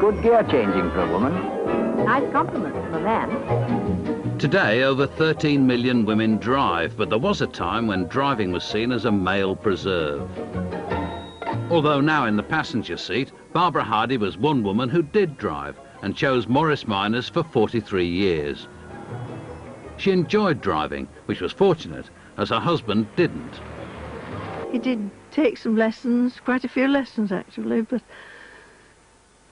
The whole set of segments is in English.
good gear changing for a woman. Nice compliment from a man. Today, over 13 million women drive, but there was a time when driving was seen as a male preserve. Although now in the passenger seat, Barbara Hardy was one woman who did drive and chose Morris Minors for 43 years. She enjoyed driving, which was fortunate, as her husband didn't. He did take some lessons, quite a few lessons actually, but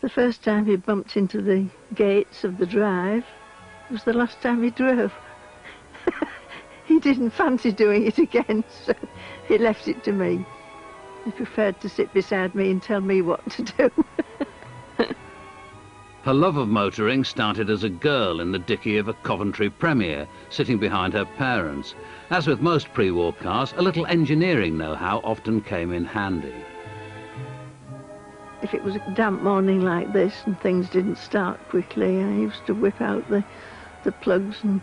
the first time he bumped into the gates of the drive was the last time he drove. He didn't fancy doing it again, so he left it to me. He preferred to sit beside me and tell me what to do. Her love of motoring started as a girl in the dicky of a Coventry Premier, sitting behind her parents. As with most pre-war cars, a little engineering know-how often came in handy. If it was a damp morning like this and things didn't start quickly, I used to whip out the plugs and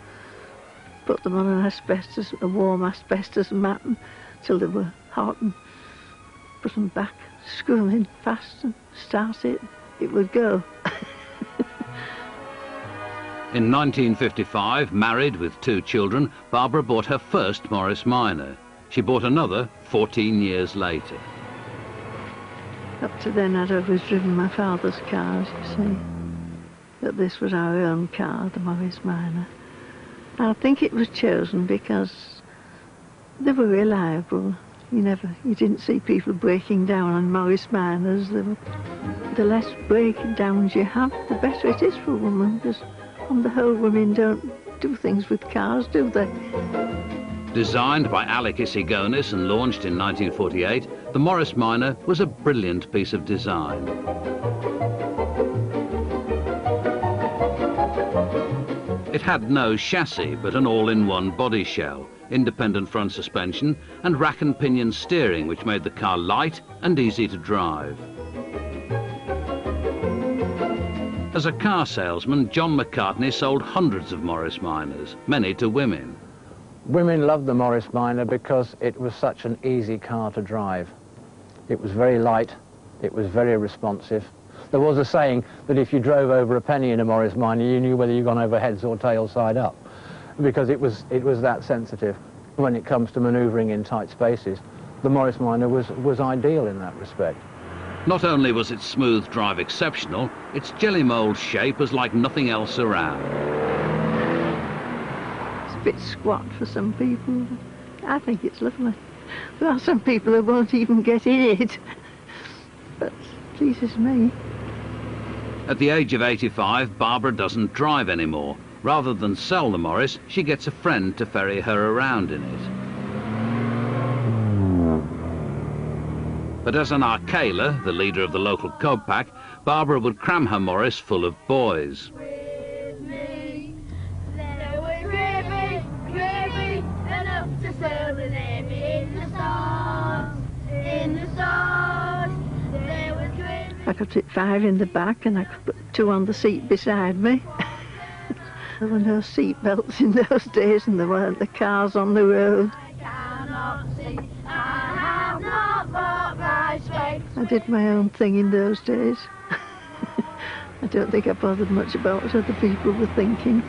put them on a warm asbestos mat until they were hot, and put them back, screw them in fast and start it. It would go. In 1955, married with 2 children, Barbara bought her first Morris Minor. She bought another 14 years later. Up to then I'd always driven my father's cars, you see. But this was our own car, the Morris Minor. I think it was chosen because they were reliable. You didn't see people breaking down on Morris Minors. The less breakdowns you have, the better it is for a woman, because on the whole, women don't do things with cars, do they? Designed by Alec Isigonis and launched in 1948, the Morris Minor was a brilliant piece of design. It had no chassis, but an all-in-one body shell, independent front suspension and rack and pinion steering, which made the car light and easy to drive. As a car salesman, John McCartney sold hundreds of Morris Minors, many to women. Women loved the Morris Minor because it was such an easy car to drive. It was very light, it was very responsive. There was a saying that if you drove over a penny in a Morris Minor, you knew whether you'd gone over heads or tails side up, because it was that sensitive. When it comes to manoeuvring in tight spaces, the Morris Minor was ideal in that respect. Not only was its smooth drive exceptional, its jelly mould shape was like nothing else around. It's a bit squat for some people. I think it's lovely. There are some people who won't even get in it, but it pleases me. At the age of 85, Barbara doesn't drive anymore. Rather than sell the Morris, she gets a friend to ferry her around in it. But as an Arcala, the leader of the local cob pack, Barbara would cram her Morris full of boys. I could fit 5 in the back and I could put 2 on the seat beside me. There were no seat belts in those days and there weren't the cars on the road. I did my own thing in those days. I don't think I bothered much about what other people were thinking.